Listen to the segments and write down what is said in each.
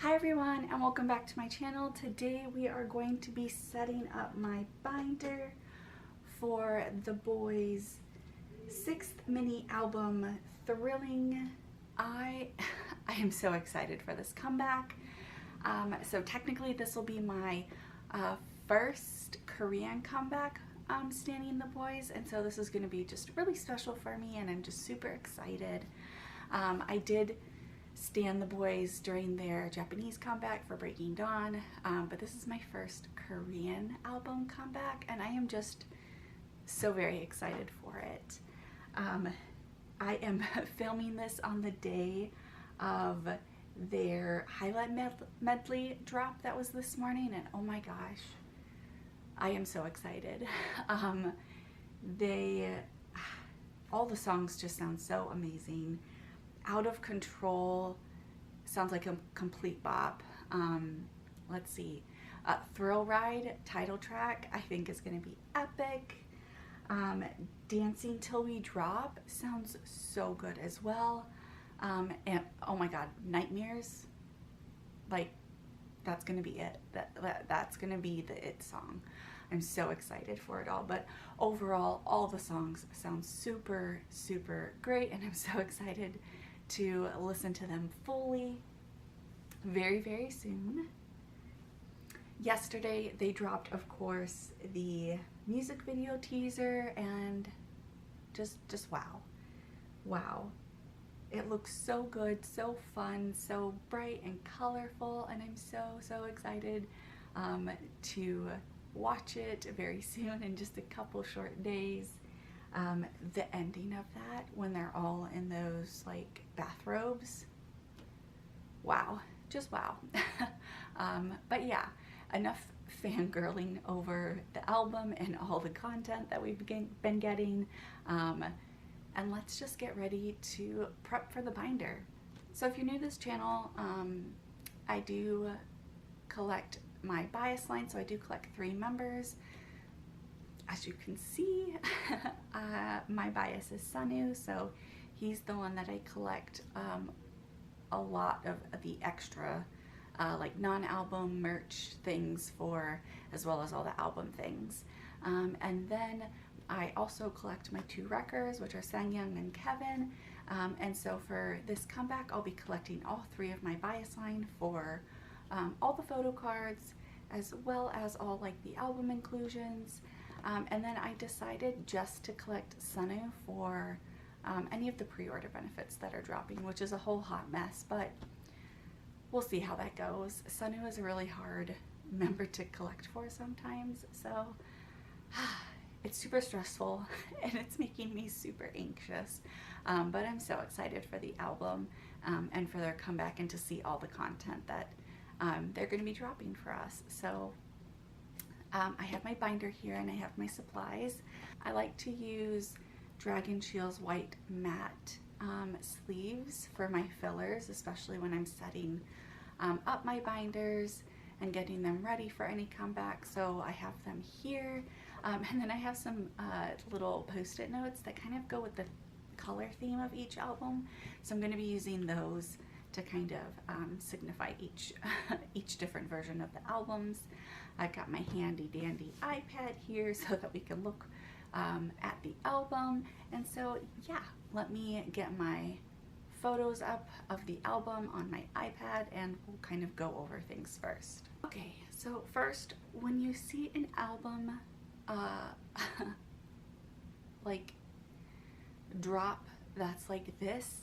Hi everyone, and welcome back to my channel. Today we are going to be setting up my binder for the Boyz' 6th mini album, Thrilling. I am so excited for this comeback. So technically this will be my first Korean comeback standing the Boyz, and so this is going to be just really special for me, and I'm just super excited. I did stan the Boyz during their Japanese comeback for Breaking Dawn, but this is my first Korean album comeback, and I am just so very excited for it. I am filming this on the day of their highlight medley drop that was this morning, and oh my gosh, I am so excited. All the songs just sound so amazing. Out of Control sounds like a complete bop. Let's see, Thrill Ride title track I think is going to be epic. Dancing Till We Drop sounds so good as well. And oh my god, Nightmares, like that's going to be it. That's going to be the it song. I'm so excited for it all. But overall, all the songs sound super great, and I'm so excited to listen to them fully very soon. Yesterday they dropped, of course, the music video teaser, and just wow, it looks so good, so fun, so bright and colorful, and I'm so excited to watch it very soon, in just a couple short days. The ending of that, when they're all in those like bathrobes, wow, just wow. But yeah, enough fangirling over the album and all the content that we've been getting, and let's just get ready to prep for the binder. So if you're new to this channel, I do collect my bias line, so I do collect 3 members. As you can see, my bias is Sunu, so he's the one that I collect a lot of the extra like non-album merch things for, as well as all the album things. And then I also collect my 2 wreckers, which are Sangyoung and Kevin. And so for this comeback, I'll be collecting all 3 of my bias line for all the photo cards, as well as all like the album inclusions. And then I decided just to collect Sunu for any of the pre-order benefits that are dropping, which is a whole hot mess, but we'll see how that goes. Sunu is a really hard member to collect for sometimes, so it's super stressful and it's making me super anxious. But I'm so excited for the album and for their comeback, and to see all the content that they're going to be dropping for us. So I have my binder here, and I have my supplies. I like to use Dragon Shield's white matte sleeves for my fillers, especially when I'm setting up my binders and getting them ready for any comeback. So I have them here, and then I have some little post-it notes that kind of go with the color theme of each album. So I'm going to be using those to kind of signify each different version of the albums. I've got my handy dandy iPad here so that we can look at the album. And so yeah, let me get my photos up of the album on my iPad, and we'll kind of go over things first. Okay, so first, when you see an album like drop that's like this,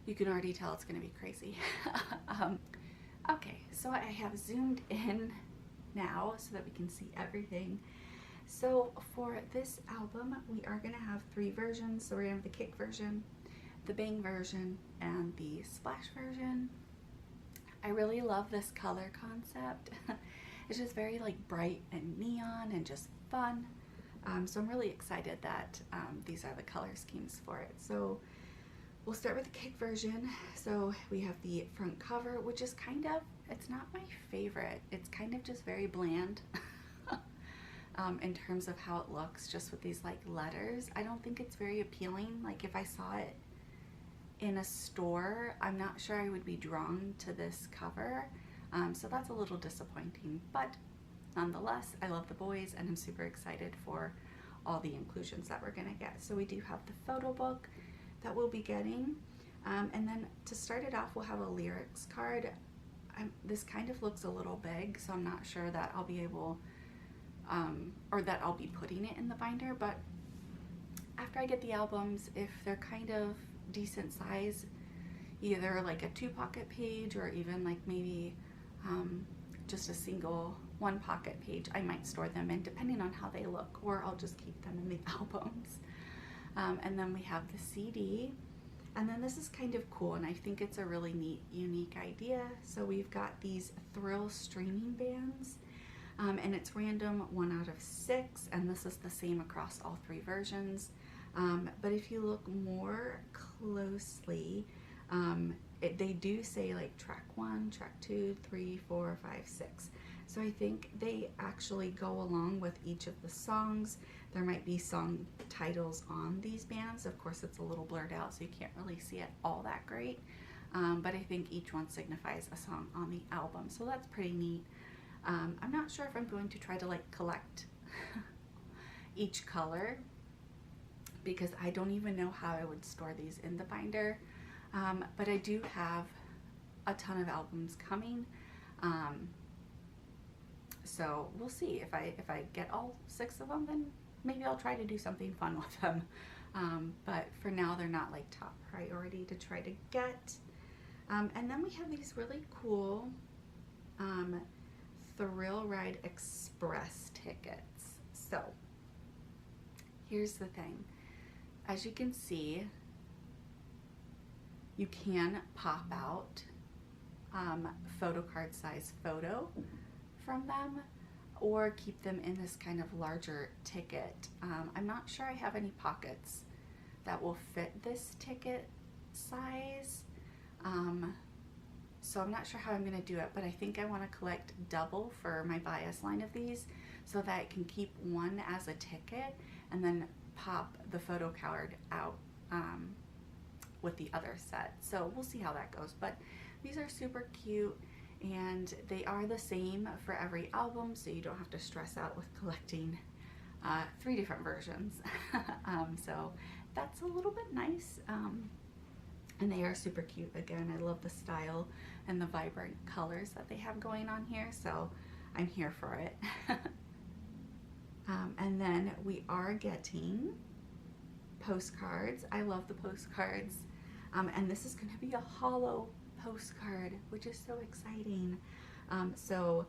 you can already tell it's gonna be crazy. Okay, so I have zoomed in now so that we can see everything. So for this album, we are gonna have 3 versions. So we're gonna have the kick version, the bang version, and the splash version. I really love this color concept. It's just very like bright and neon and just fun. So I'm really excited that these are the color schemes for it. So we'll start with the kick version. So we have the front cover, which is kind of, it's not my favorite. It's kind of just very bland in terms of how it looks, just with these like letters. I don't think it's very appealing. Like if I saw it in a store, I'm not sure I would be drawn to this cover. So that's a little disappointing, but nonetheless, I love the Boyz and I'm super excited for all the inclusions that we're gonna get. So we do have the photo book that we'll be getting. And then to start it off, we'll have a lyrics card. This kind of looks a little big, so I'm not sure that I'll be able, or that I'll be putting it in the binder, but after I get the albums, if they're kind of decent size, either like a 2-pocket page or even like maybe just a single 1-pocket page, I might store them in depending on how they look, or I'll just keep them in the albums. And then we have the CD, and then this is kind of cool, and I think it's a really neat, unique idea. So we've got these Thrill streaming bands, and it's random 1 out of 6, and this is the same across all 3 versions. But if you look more closely, they do say like track 1, track 2, 3, 4, 5, 6. So I think they actually go along with each of the songs. There might be song titles on these bands. Of course, it's a little blurred out, so you can't really see it all that great. But I think each one signifies a song on the album. So that's pretty neat. I'm not sure if I'm going to try to like collect each color, because I don't even know how I would store these in the binder. But I do have a ton of albums coming. So we'll see. If I get all 6 of them, then maybe I'll try to do something fun with them. But for now, they're not like top priority to try to get. And then we have these really cool Thrill Ride Express tickets. So here's the thing. As you can see, you can pop out photo card size photo from them, or keep them in this kind of larger ticket. I'm not sure I have any pockets that will fit this ticket size, so I'm not sure how I'm going to do it, but I think I want to collect double for my bias line of these, so that I can keep one as a ticket and then pop the photo card out with the other set. So we'll see how that goes, but these are super cute, and they are the same for every album, so you don't have to stress out with collecting 3 different versions. So that's a little bit nice, and they are super cute. Again, I love the style and the vibrant colors that they have going on here, so I'm here for it. And then we are getting postcards. I love the postcards, and this is going to be a hollow postcard, which is so exciting. So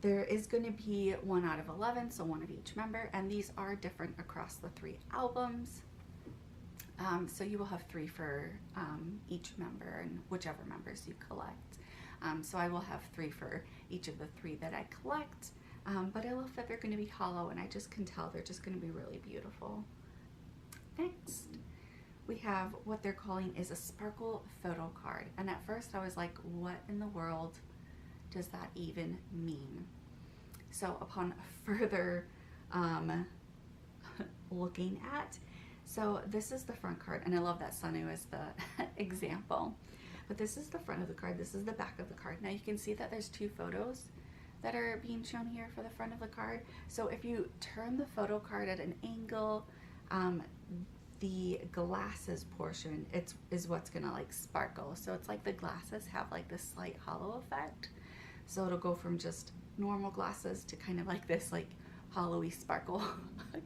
there is going to be 1 out of 11, so 1 of each member, and these are different across the 3 albums. So you will have 3 for each member, and whichever members you collect. So I will have 3 for each of the 3 that I collect, but I love that they're going to be hollow, and I just can tell they're just going to be really beautiful. Next, we have what they're calling is a sparkle photo card, and at first I was like, what in the world does that even mean? So upon further looking at, so this is the front card, and I love that Sunu is the example, but this is the front of the card, this is the back of the card. Now you can see that there's 2 photos that are being shown here for the front of the card. So if you turn the photo card at an angle, the glasses portion is what's gonna like sparkle. So it's like the glasses have like this slight hollow effect. So it'll go from just normal glasses to kind of like this like hollowy sparkle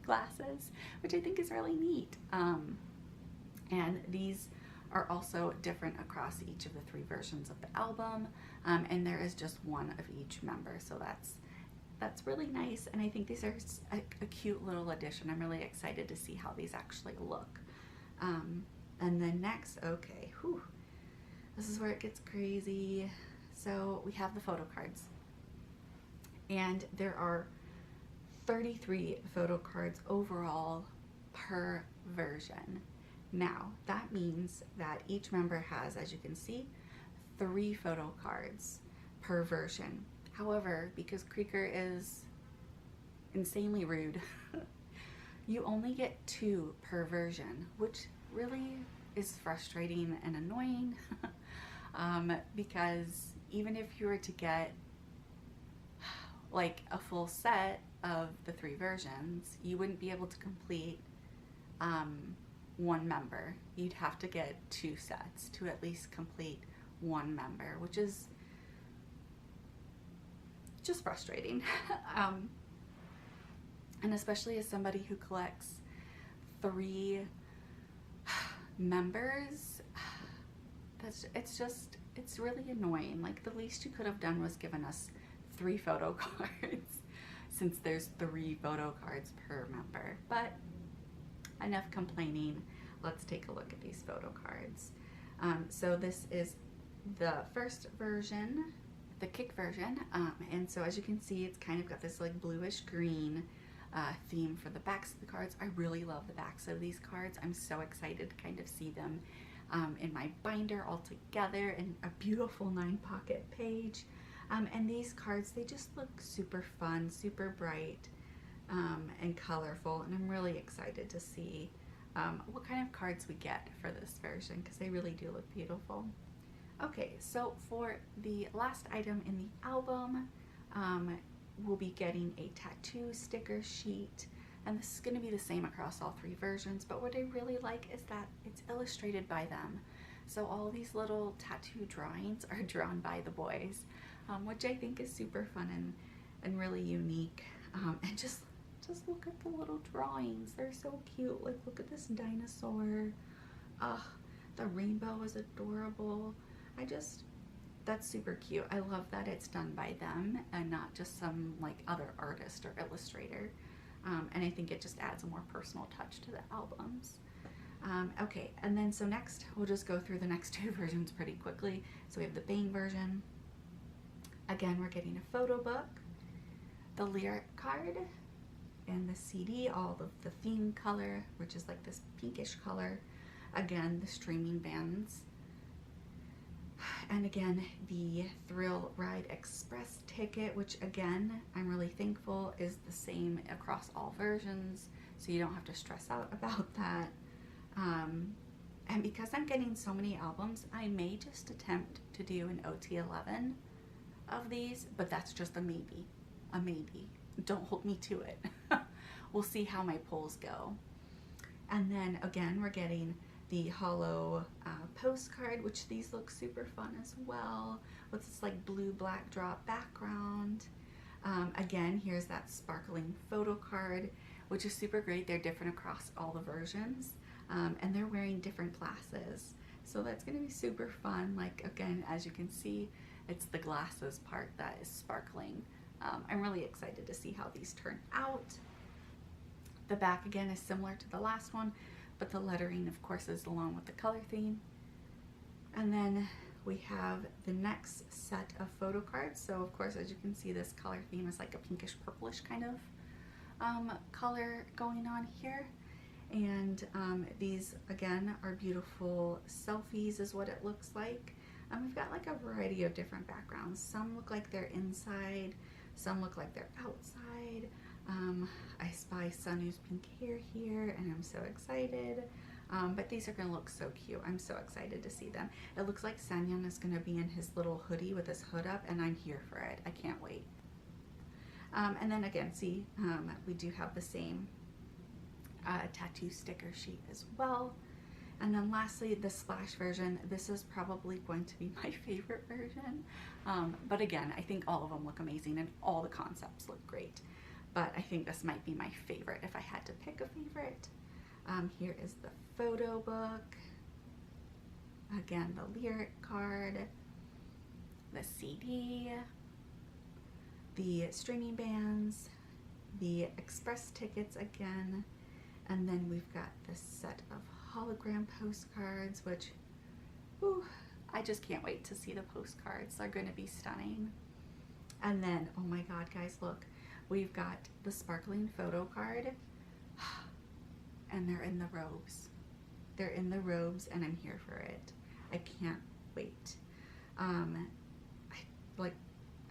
glasses, which I think is really neat. And these are also different across each of the 3 versions of the album, and there is just 1 of each member, so that's really nice, and I think these are a cute little addition. I'm really excited to see how these actually look. And then next, okay, whew, this is where it gets crazy. So we have the photo cards, and there are 33 photo cards overall per version. Now, that means that each member has, as you can see, 3 photo cards per version. However, because Creaker is insanely rude, you only get 2 per version, which really is frustrating and annoying because even if you were to get like a full set of the 3 versions, you wouldn't be able to complete one member. You'd have to get 2 sets to at least complete one member, which is just frustrating. And especially as somebody who collects 3 members, it's really annoying. Like, the least you could have done was given us 3 photo cards, since there's 3 photo cards per member. But enough complaining. Let's take a look at these photo cards. So this is the first version, the kick version, and so as you can see, it's kind of got this like bluish green theme for the backs of the cards. I really love the backs of these cards. I'm so excited to kind of see them in my binder all together in a beautiful 9-pocket page. And these cards, they just look super fun, super bright, and colorful, and I'm really excited to see what kind of cards we get for this version, because they really do look beautiful. Okay, so for the last item in the album, we'll be getting a tattoo sticker sheet, and this is going to be the same across all 3 versions, but what I really like is that it's illustrated by them. So all these little tattoo drawings are drawn by the boys, which I think is super fun and really unique. And just look at the little drawings. They're so cute. Like, look at this dinosaur. The rainbow is adorable. That's super cute. I love that it's done by them and not just some like other artist or illustrator. And I think it just adds a more personal touch to the albums. Okay, and then so next we'll just go through the next 2 versions pretty quickly. So we have the Bang version. Again, we're getting a photo book, the lyric card, and the CD, all of the theme color, which is like this pinkish color. Again, the streaming bands. And again, the Thrill Ride Express ticket, which again, I'm really thankful is the same across all versions, so you don't have to stress out about that. And because I'm getting so many albums, I may just attempt to do an OT11 of these, but that's just a maybe. A maybe. Don't hold me to it. We'll see how my polls go. And then again, we're getting the hollow postcard, which these look super fun as well, with this like blue black drop background. Again, here's that sparkling photo card, which is super great. They're different across all the versions, and they're wearing different glasses, so that's going to be super fun. Like, again, as you can see, it's the glasses part that is sparkling. I'm really excited to see how these turn out. The back again is similar to the last one, but the lettering, of course, is along with the color theme. And then we have the next set of photo cards. So of course, as you can see, this color theme is like a pinkish purplish kind of color going on here. And these again are beautiful selfies is what it looks like. We've got like a variety of different backgrounds. Some look like they're inside, some look like they're outside. I spy Sunny's pink hair here, and I'm so excited. But these are gonna look so cute. I'm so excited to see them. It looks like Sanyeon is gonna be in his little hoodie with his hood up, and I'm here for it. I can't wait. And then again, see, we do have the same tattoo sticker sheet as well. And then lastly, the Splash version. This is probably going to be my favorite version. But again, I think all of them look amazing and all the concepts look great. But I think this might be my favorite if I had to pick a favorite. Here is the photo book. Again, the lyric card, the CD, the streaming bands, the express tickets again, and then we've got this set of hologram postcards, which, whew, I just can't wait to see the postcards. They're going to be stunning. And then, oh my god, guys, look, we've got the sparkling photo card, and they're in the robes. They're in the robes, and I'm here for it. I can't wait.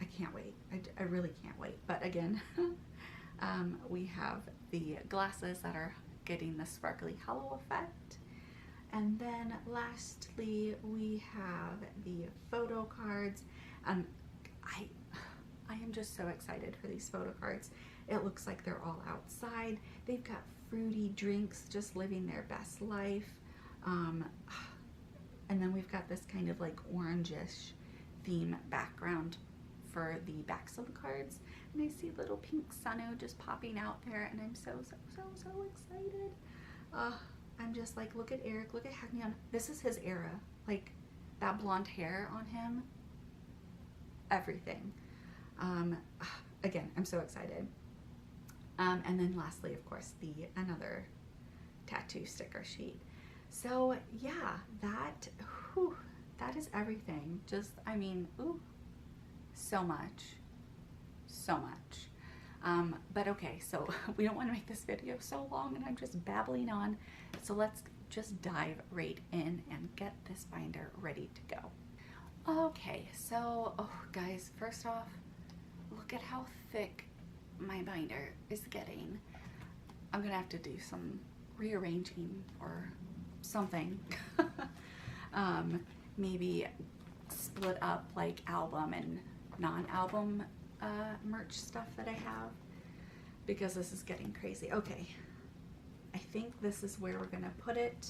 I can't wait. I really can't wait. But again, we have the glasses that are getting the sparkly hollow effect. And then lastly, we have the photo cards. I am just so excited for these photo cards. It looks like they're all outside. They've got fruity drinks, just living their best life. And then we've got this kind of like orangish theme background for the backs of the cards. And I see little pink Sunu just popping out there, and I'm so excited. I'm just like, look at Eric, look at Hagneon. This is his era. Like, that blonde hair on him, everything. Again, I'm so excited. And then lastly, of course, another tattoo sticker sheet. So yeah, that is everything. Just, I mean, ooh, so much. But okay, so we don't want to make this video so long and I'm just babbling on. So let's just dive right in and get this binder ready to go. Okay, so, oh guys, first off, look at how thick my binder is getting. I'm gonna have to do some rearranging or something. Maybe split up like album and non-album merch stuff that I have, because this is getting crazy. Okay, I think this is where we're gonna put it,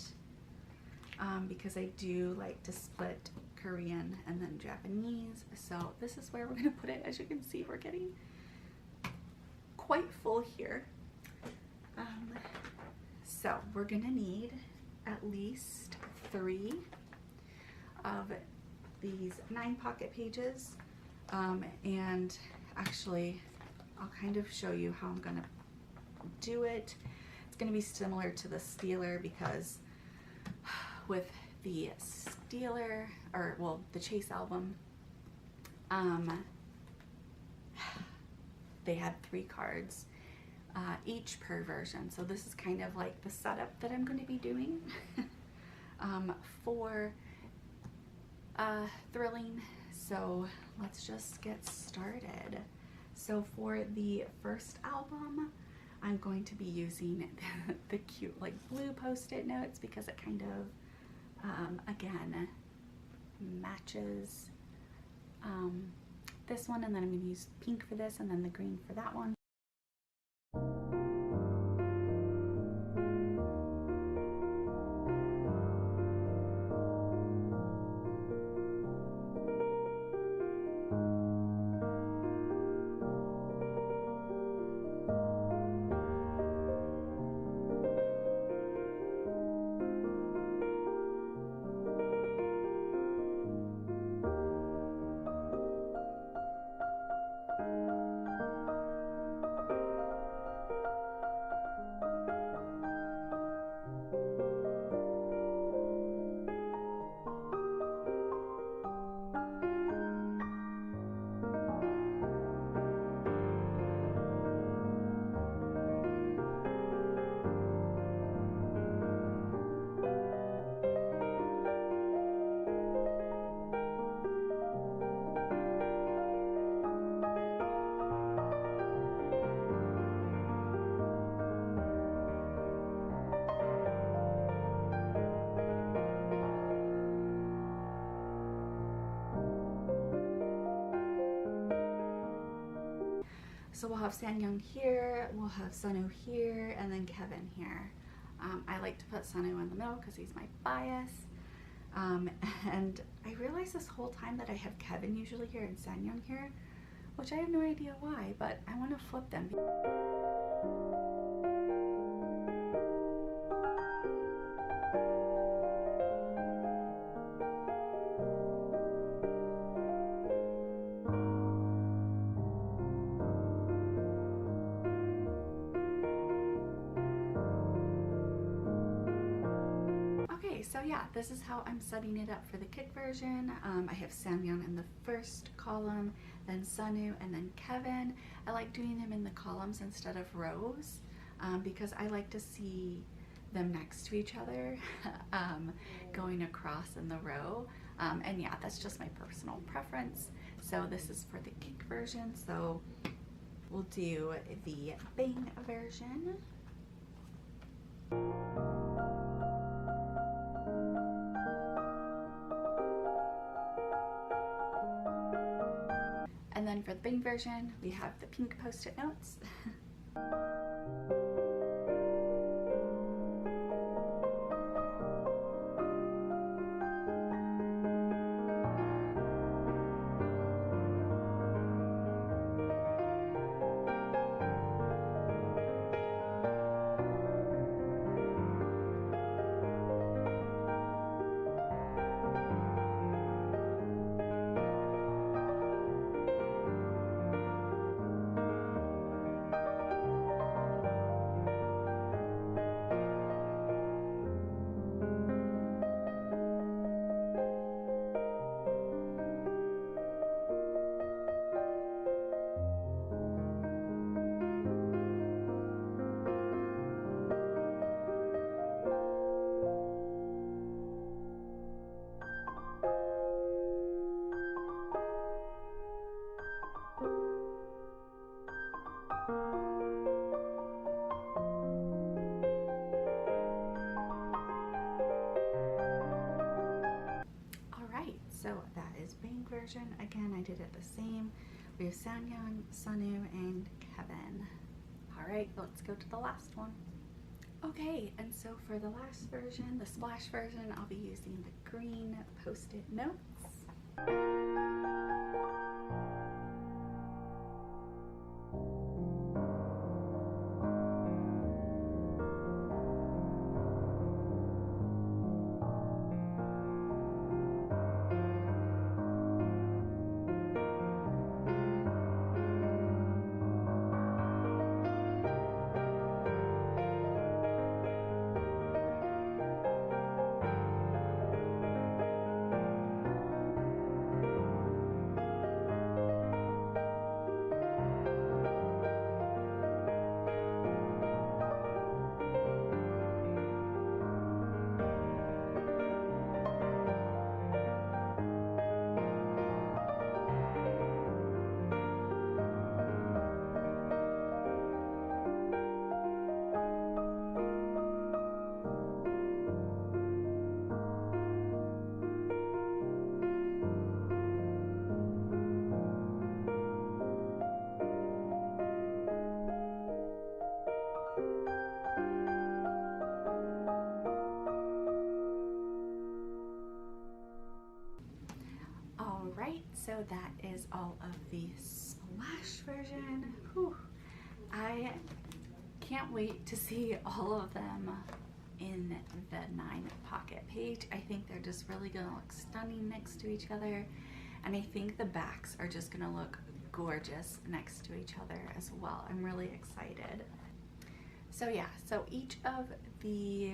because I do like to split Korean and then Japanese, so this is where we're gonna put it. As you can see, we're getting quite full here. So we're gonna need at least 3 of these 9 pocket pages, and actually I'll kind of show you how I'm gonna do it. It's gonna be similar to the Stealer, because with the Stealer, or well, the Chase album, they had 3 cards each per version. So this is kind of like the setup that I'm going to be doing for Thrilling. So let's just get started. So for the first album, I'm going to be using the cute like blue post-it notes, because it kind of again matches this one, and then I'm going to use pink for this and then the green for that one. So we'll have Sanyoung here, we'll have Sunu here, and then Kevin here. I like to put Sunu in the middle because he's my bias. And I realized this whole time that I have Kevin usually here and Sanyoung here, which I have no idea why, but I want to flip them. So yeah, this is how I'm setting it up for the kid version. I have Samyeon in the first column, then Sunu, and then Kevin. I like doing them in the columns instead of rows, because I like to see them next to each other, going across in the row. And yeah, that's just my personal preference. So this is for the kick version. So we'll do the bang version. And then for the Bing version, we have the pink post-it notes. So that is Bing version. Again, I did it the same. We have Sanyang, Sanu, and Kevin. Alright, let's go to the last one. Okay, and so for the last version, the splash version, I'll be using the green post-it notes. Alright, so that is all of the splash version. Whew. I can't wait to see all of them in the 9 pocket page. I think they're just really gonna look stunning next to each other, and I think the backs are just gonna look gorgeous next to each other as well. I'm really excited. So yeah, so each of the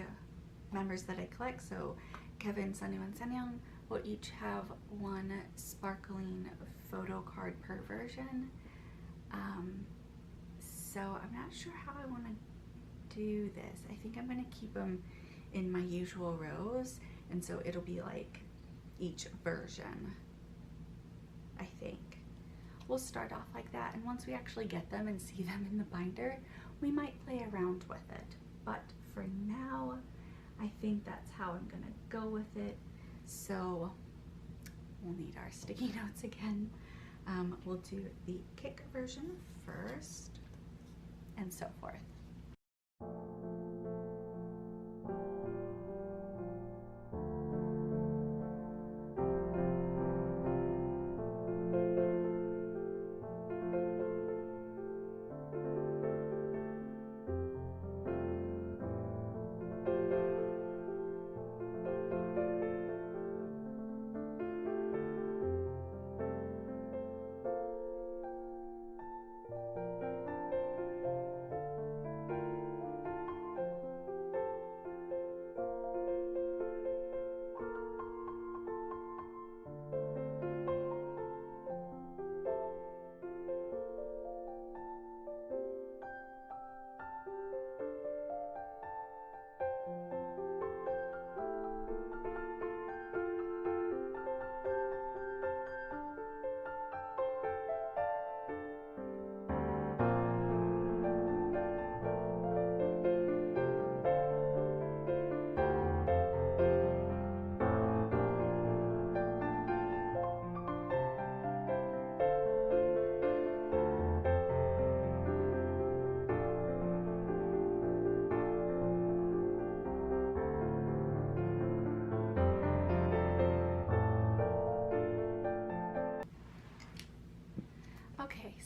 members that I collect, so Kevin, Sanu, and Sanyang, will each have one sparkling photo card per version. So I'm not sure how I want to do this. I think I'm going to keep them in my usual rows, and so it'll be like each version. I think we'll start off like that, and once we actually get them and see them in the binder, we might play around with it. But for now, I think that's how I'm gonna go with it. So we'll need our sticky notes again. We'll do the kick version first, and so forth.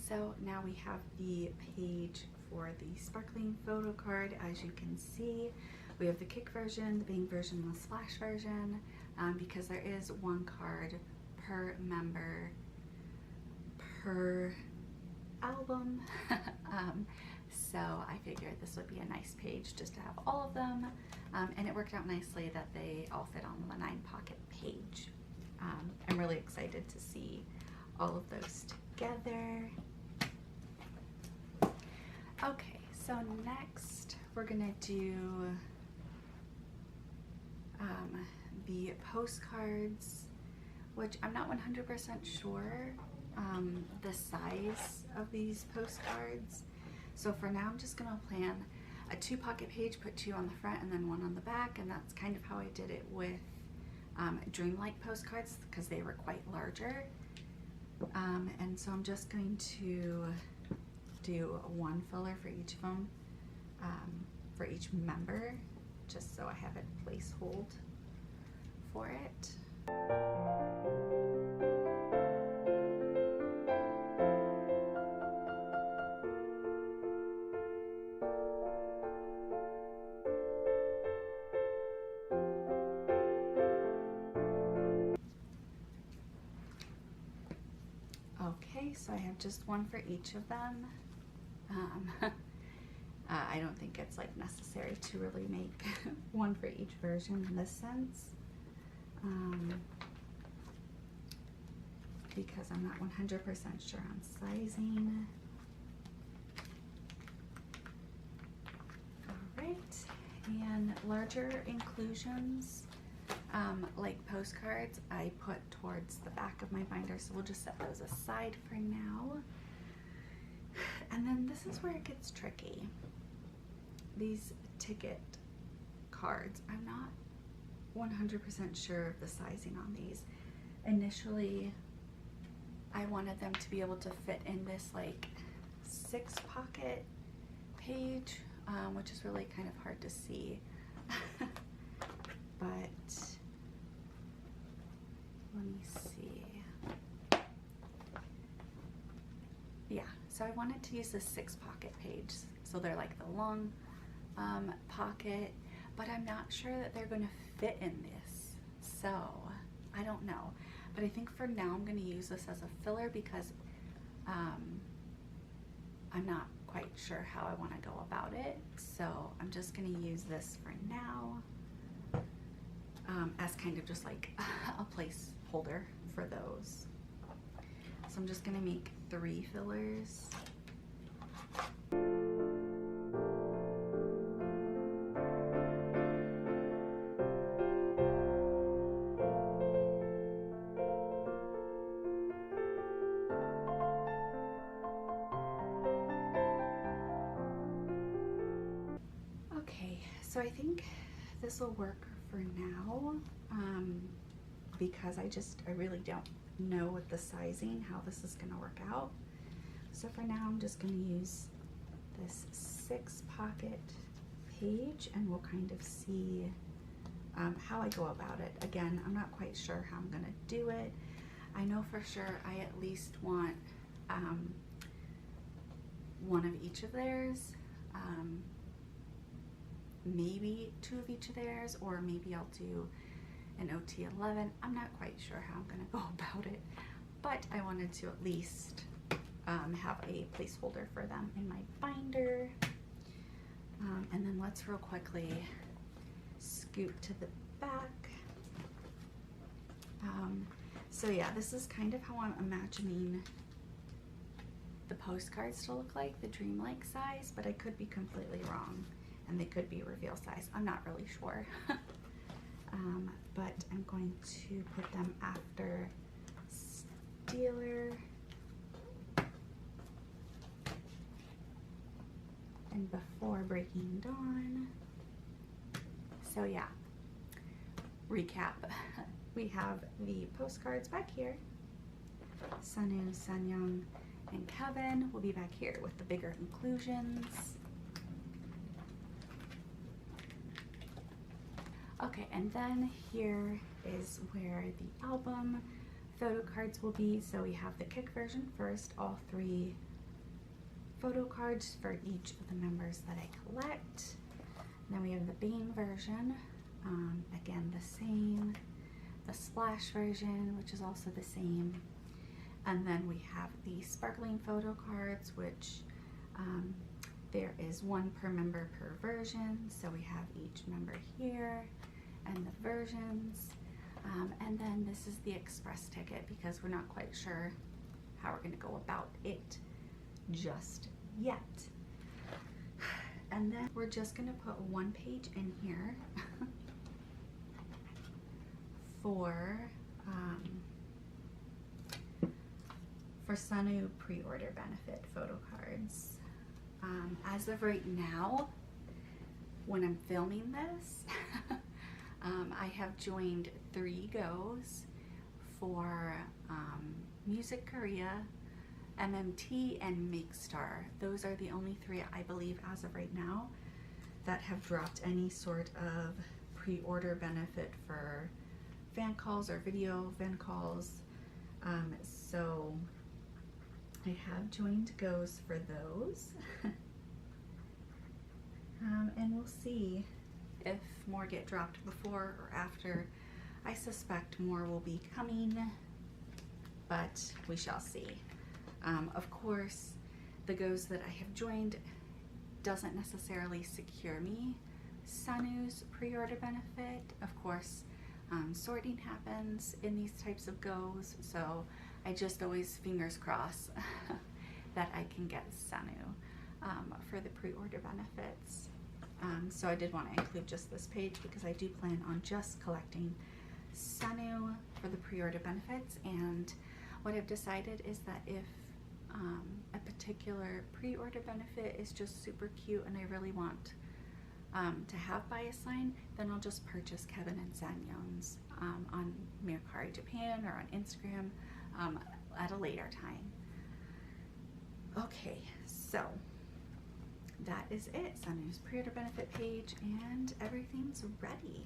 So now we have the page for the sparkling photo card. As you can see, we have the kick version, the bang version, and the splash version, because there is one card per member per album. So I figured this would be a nice page just to have all of them, and it worked out nicely that they all fit on the 9-pocket page. I'm really excited to see all of those together. Okay, so next we're gonna do the postcards, which I'm not 100% sure the size of these postcards. So for now, I'm just gonna plan a 2-pocket page, put 2 on the front and then 1 on the back, and that's kind of how I did it with Dreamlike postcards because they were quite larger. And so I'm just going to do 1 filler for each of them, for each member, just so I have a placehold for it. Okay, so I have just 1 for each of them. I don't think it's like necessary to really make 1 for each version in this sense, because I'm not 100% sure on sizing. Alright, and larger inclusions, like postcards, I put towards the back of my binder, so we'll just set those aside for now. And then this is where it gets tricky. These ticket cards, I'm not 100% sure of the sizing on these. Initially, I wanted them to be able to fit in this like 6-pocket page, which is really kind of hard to see. But let me see. Yeah, so I wanted to use this 6-pocket page, so they're like the long pocket, but I'm not sure that they're going to fit in this, so I don't know. But I think for now I'm going to use this as a filler because I'm not quite sure how I want to go about it, so I'm just going to use this for now as kind of just like a placeholder for those. So I'm just going to make 3 fillers. Okay, so I think this will work for now, because I really don't know what the sizing, how this is going to work out. So for now I'm just going to use this 6-pocket page, and we'll kind of see how I go about it. Again, I'm not quite sure how I'm going to do it. I know for sure I at least want 1 of each of theirs, maybe 2 of each of theirs, or maybe I'll do an OT11. I'm not quite sure how I'm going to go about it, but I wanted to at least have a placeholder for them in my binder. And then let's real quickly scoot to the back. So yeah, this is kind of how I'm imagining the postcards to look like, the dreamlike size, but I could be completely wrong, and they could be reveal size. I'm not really sure. But I'm going to put them after Steeler and before Breaking Dawn. So yeah, recap. We have the postcards back here. Sunwoo, Sunyoung, and Kevin will be back here with the bigger inclusions. Okay, and then here is where the album photo cards will be. So we have the kick version first, all 3 photo cards for each of the members that I collect. And then we have the Bane version, again the same. The Splash version, which is also the same. And then we have the sparkling photo cards, which there is one per member per version. So we have each member here and the versions. And then this is the express ticket because we're not quite sure how we're going to go about it just yet. And then we're just going to put one page in here for Sanu pre-order benefit photo cards. As of right now, when I'm filming this, I have joined 3 goes for Music Korea, MMT, and Makestar. Those are the only 3, I believe, as of right now, that have dropped any sort of pre-order benefit for fan calls or video fan calls. So I have joined goes for those. And we'll see if more get dropped before or after. I suspect more will be coming, but we shall see. Of course, the goes that I have joined doesn't necessarily secure me Sanu's pre-order benefit. Of course, sorting happens in these types of goes, so I just always fingers crossed that I can get Sanu for the pre-order benefits. So I did want to include just this page because I do plan on just collecting Sanu for the pre-order benefits. And what I've decided is that if a particular pre-order benefit is just super cute and I really want to have bias line, then I'll just purchase Kevin and Sanyon's on Mercari Japan or on Instagram at a later time. Okay, so that is it. Sanu's pre-order benefit page, and everything's ready.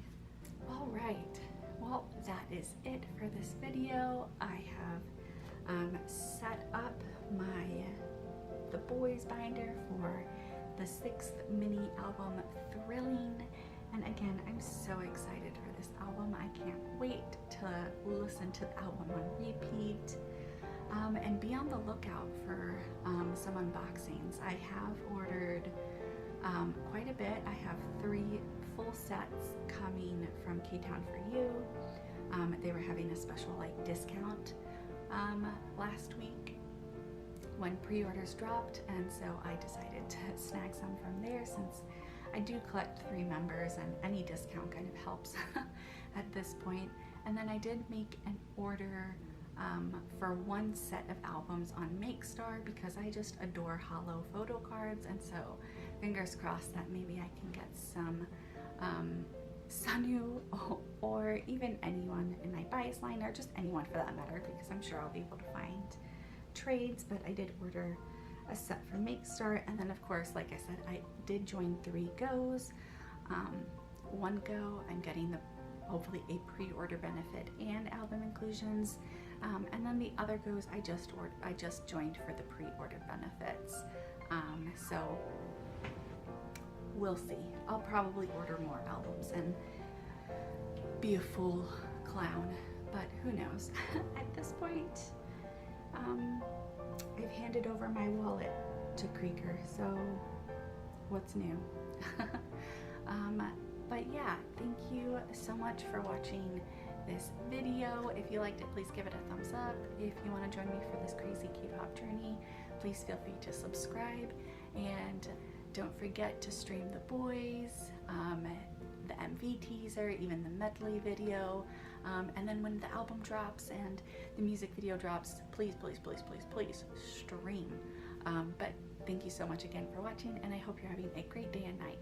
All right, well, that is it for this video. I have set up the Boyz binder for the 6th mini album, Thrilling. And again, I'm so excited for this album. I can't wait to listen to the album on repeat. And be on the lookout for some unboxings. I have ordered quite a bit. I have 3 full sets coming from K-Town For You. They were having a special discount last week when pre-orders dropped, and so I decided to snag some from there since I do collect 3 members and any discount kind of helps at this point. And then I did make an order for 1 set of albums on Makestar because I just adore hollow photo cards, and so fingers crossed that maybe I can get some Sanu or even anyone in my bias line, or just anyone for that matter, because I'm sure I'll be able to find trades. But I did order a set from Makestar, and then of course, like I said, I did join 3 goes. 1 go I'm getting hopefully a pre-order benefit and album inclusions, and then the other goes I just joined for the pre-order benefits. So we'll see. I'll probably order more albums and be a full clown, but who knows. At this point, I've handed over my wallet to Creeker, so what's new? But yeah, thank you so much for watching this video. If you liked it, please give it a thumbs up. If you want to join me for this crazy K-pop journey, please feel free to subscribe, and don't forget to stream the Boyz, the MV teaser, even the medley video, and then when the album drops and the music video drops, please, please, please, please, please stream. But thank you so much again for watching, and I hope you're having a great day and night.